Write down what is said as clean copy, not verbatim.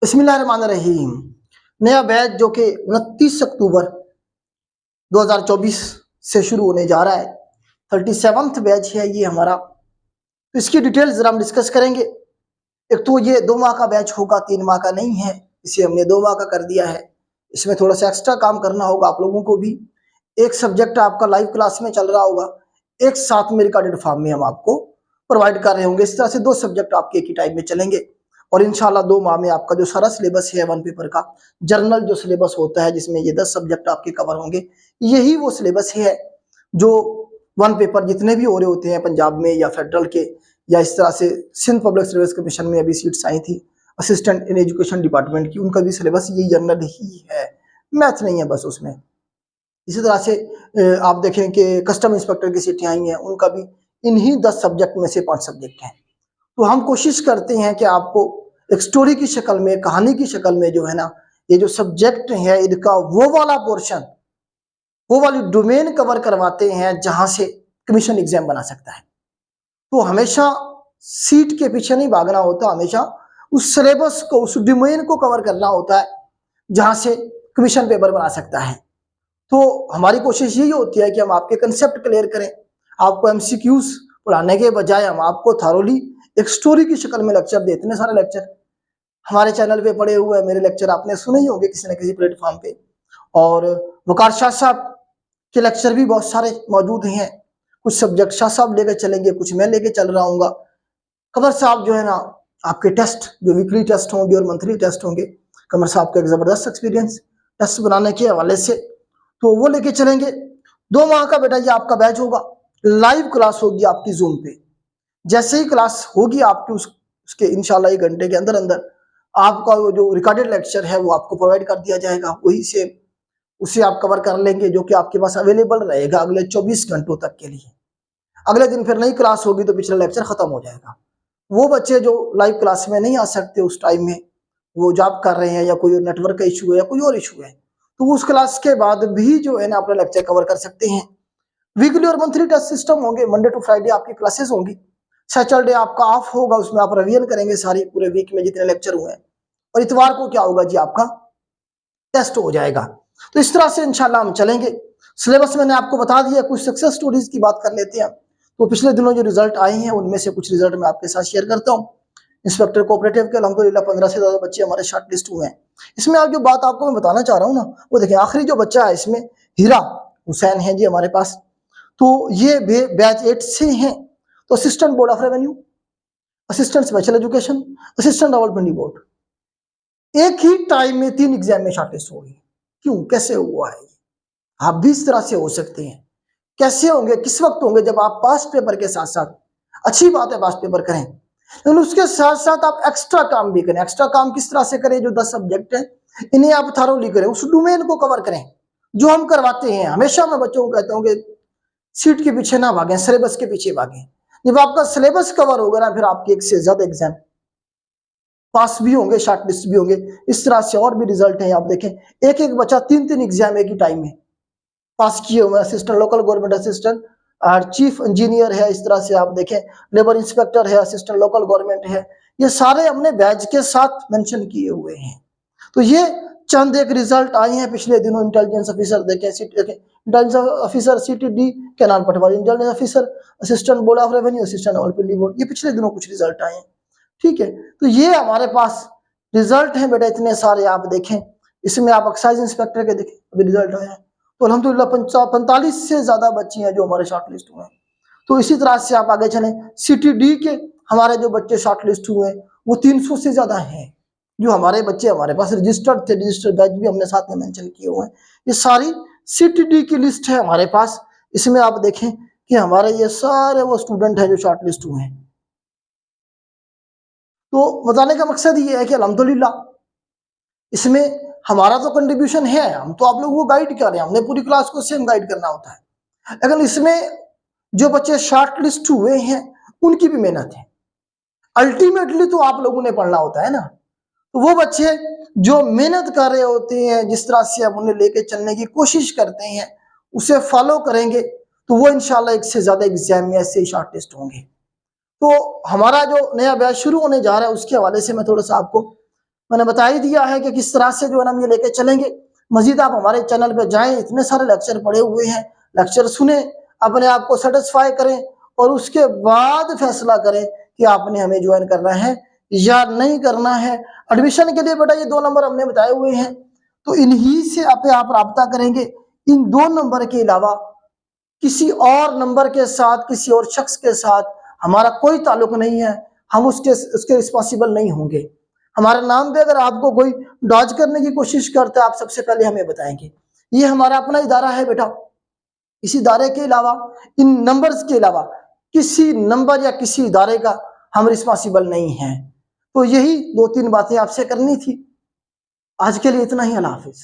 बिस्मिल्लाहिर्रहमानिर्रहीम। नया बैच जो कि 29 अक्टूबर 2024 से शुरू होने जा रहा है, 37th बैच है ये हमारा। तो इसकी डिटेल्स ज़रा हम डिस्कस करेंगे। एक तो ये 2 माह का बैच होगा, 3 माह का नहीं है, इसे हमने 2 माह का कर दिया है। इसमें थोड़ा सा एक्स्ट्रा काम करना होगा आप लोगों को भी। एक सब्जेक्ट आपका लाइव क्लास में चल रहा होगा, एक साथ में रिकॉर्डेड फॉर्म में हम आपको प्रोवाइड कर रहे होंगे। इस तरह से 2 सब्जेक्ट आपके एक ही टाइम में चलेंगे और इंशाल्लाह 2 माह में आपका जो सारा सिलेबस है 1 पेपर का जर्नल जो सिलेबस होता है, जिसमें ये 10 सब्जेक्ट आपके कवर होंगे, यही वो सिलेबस है जो 1 पेपर जितने भी हो रहे होते हैं पंजाब में या फेडरल के, या इस तरह से सिंध पब्लिक सर्विस कमीशन में अभी सीट्स आई थी असिस्टेंट इन एजुकेशन डिपार्टमेंट की, उनका भी सिलेबस यही जर्नल ही है, मैथ नहीं है बस उसमें। इसी तरह से आप देखें कि कस्टम इंस्पेक्टर की सीटें आई हैं, उनका भी इन्हीं 10 सब्जेक्ट में से 5 सब्जेक्ट हैं। तो हम कोशिश करते हैं कि आपको एक स्टोरी की शक्ल में, कहानी की शक्ल में जो है ना, ये जो सब्जेक्ट है इनका वो वाला पोर्शन, वो वाली डोमेन कवर करवाते हैं जहां से कमीशन एग्जाम बना सकता है। तो हमेशा सीट के पीछे नहीं भागना होता, हमेशा उस सिलेबस को, उस डोमेन को कवर करना होता है जहां से कमीशन पेपर बना सकता है। तो हमारी कोशिश यही होती है कि हम आपके कंसेप्ट क्लियर करें। आपको एमसीक्यूज पढ़ाने के बजाय हम आपको थारोली एक स्टोरी की शक्ल में लेक्चर देते हैं। इतने सारे लेक्चर हमारे चैनल पे पड़े हुए हैं, मेरे लेक्चर आपने सुने ही होंगे किसी न किसी प्लेटफॉर्म पे, और वकार शाह साहब के लेक्चर भी बहुत सारे मौजूद हैं। कुछ सब्जेक्ट शाह साहब लेकर चलेंगे, कुछ मैं लेके चल रहा हूँ। कमर साहब जो है ना, आपके टेस्ट जो वीकली टेस्ट होंगे और मंथली टेस्ट होंगे, कमर साहब का एक जबरदस्त एक्सपीरियंस टेस्ट बनाने के हवाले से, तो वो लेके चलेंगे। 2 माह का बेटा ये आपका बैच होगा, लाइव क्लास होगी आपकी जूम पे। जैसे ही क्लास होगी आपकी उसके इंशाल्लाह 1 घंटे के अंदर अंदर आपका जो रिकॉर्डेड लेक्चर है वो आपको प्रोवाइड कर दिया जाएगा। वही से उसे आप कवर कर लेंगे, जो कि आपके पास अवेलेबल रहेगा अगले 24 घंटों तक के लिए। अगले दिन फिर नई क्लास होगी तो पिछला लेक्चर खत्म हो जाएगा। वो बच्चे जो लाइव क्लास में नहीं आ सकते उस टाइम में, वो जॉब कर रहे हैं या कोई नेटवर्क का इशू है या कोई और इशू है, तो उस क्लास के बाद भी जो है ना अपना लेक्चर कवर कर सकते हैं। वीकली और मंथली टेस्ट सिस्टम होंगे, मंडे टू फ्राइडे आपकी क्लासेस होंगी, सैटरडे आपका ऑफ होगा, उसमें आप रिवीजन करेंगे सारी पूरे वीक में जितने लेक्चर हुए हैं, और इतवार को क्या होगा जी, आपका टेस्ट हो जाएगा। तो इस तरह से इंशाल्लाह हम चलेंगे। सिलेबस मैंने आपको बता दिया। कुछ सक्सेस स्टोरीज की बात कर लेते हैं। तो पिछले दिनों जो रिजल्ट आए हैं उनमें से कुछ रिजल्ट मैं आपके साथ शेयर करता हूँ। इंस्पेक्टर कोऑपरेटिव के अल्हम्दुलिल्लाह 15 से ज्यादा बच्चे हमारे शॉर्ट लिस्ट हुए हैं। इसमें आप जो बात आपको मैं बताना चाह रहा हूँ ना, वो देखिए आखिरी जो बच्चा है इसमें हीरा हुसैन है जी हमारे पास। तो ये बैच 8 से हैं। तो assistant board of revenue, assistant special education, assistant development board, एक ही टाइम में 3 एग्जाम में शॉर्टलिस्ट हो गई। क्यों, कैसे हुआ है? आप भी इस तरह से हो सकते हैं। कैसे होंगे, किस वक्त होंगे? जब आप पास्ट पेपर के साथ साथ, अच्छी बात है पास्ट पेपर करें, लेकिन उसके साथ साथ आप एक्स्ट्रा काम भी करें। एक्स्ट्रा काम किस तरह से करें? जो 10 सब्जेक्ट है इन्हें आप थारोली करें, उस डोमेन को कवर करें जो हम करवाते हैं। हमेशा मैं बच्चों को कहता हूँ कि सीट के पीछे ना भागें, सिलेबस के पीछे भागें। जब आपका सिलेबस कवर होगा ना, फिर आपके 1 से ज्यादा एग्जाम पास भी होंगे, शॉर्ट लिस्ट भी होंगे। इस तरह से और भी रिजल्ट है। आप देखें एक एक बच्चा 3-3 एग्जाम एक ही टाइम में पास किए हुए। असिस्टेंट लोकल गवर्नमेंट असिस्टेंट और चीफ इंजीनियर है। इस तरह से आप देखें लेबर इंस्पेक्टर है, असिस्टेंट लोकल गवर्नमेंट है, ये सारे हमने बैच के साथ मेंशन किए हुए हैं। तो ये चंद एक रिजल्ट आए हैं पिछले दिनों। इंटेलिजेंस ऑफिसर देखें, इंटेलिजेंस ऑफिसर CTD के नाम patwari, intelligence officer assistant board of revenue, assistant development board, ये पिछले दिनों कुछ रिजल्ट आए हैं। ठीक है, तो ये हमारे पास रिजल्ट है बेटा इतने सारे। आप देखें इसमें आप एक्साइज इंस्पेक्टर के देखें अभी रिजल्ट आए हैं, तो अल्हम्दुलिल्लाह 45 से ज्यादा बच्चे हैं जो हमारे शॉर्ट लिस्ट हुए हैं। तो इसी तरह से आप आगे चलें, CTD के हमारे जो बच्चे शॉर्ट लिस्ट हुए हैं वो 300 से ज्यादा हैं जो हमारे बच्चे हमारे पास रजिस्टर्ड थे। रजिस्टर्ड बैच भी हमने साथ में मेंशन किए हुए हैं। ये सारी CTD की लिस्ट है हमारे पास। इसमें आप देखें कि हमारे ये सारे वो स्टूडेंट हैं जो शॉर्ट लिस्ट हुए हैं। तो बताने का मकसद ये है कि अल्हम्दुलिल्लाह इसमें हमारा तो कंट्रीब्यूशन है, हम तो आप लोगों को गाइड कर रहे हैं, हमने पूरी क्लास को सेम गाइड करना होता है। लेकिन इसमें जो बच्चे शॉर्ट लिस्ट हुए हैं उनकी भी मेहनत है। अल्टीमेटली तो आप लोगों ने पढ़ना होता है ना। तो वो बच्चे जो मेहनत कर रहे होते हैं, जिस तरह से हम उन्हें लेके चलने की कोशिश करते हैं, उसे फॉलो करेंगे तो वो इंशाल्लाह 1 से ज्यादा एग्जाम में ऐसे ही शॉर्ट लिस्ट होंगे। तो हमारा जो नया बैच शुरू होने जा रहा है उसके हवाले से मैं थोड़ा सा आपको मैंने बता ही दिया है कि किस तरह से जो है ना हम ये लेके चलेंगे। मजीद आप हमारे चैनल पे जाएं, इतने सारे लेक्चर पड़े हुए हैं, लेक्चर सुने, अपने आप को सेटिस्फाई करें और उसके बाद फैसला करें कि आपने हमें ज्वाइन करना है या नहीं करना है। एडमिशन के लिए बेटा ये 2 नंबर हमने बताए हुए हैं, तो इन्हीं से आप राब्ता करेंगे। इन 2 नंबर के अलावा किसी और नंबर के साथ, किसी और शख्स के साथ हमारा कोई ताल्लुक नहीं है, हम उसके रिस्पॉन्सिबल नहीं होंगे। हमारे नाम पे अगर आपको कोई डॉज करने की कोशिश करता है, आप सबसे पहले हमें बताएंगे। ये हमारा अपना इदारा है बेटा। इस इदारे के अलावा, इन नंबर्स के अलावा किसी नंबर या किसी इदारे का हम रिस्पॉन्सिबल नहीं हैं। तो यही 2-3 बातें आपसे करनी थी। आज के लिए इतना ही। अल्लाह हाफिज।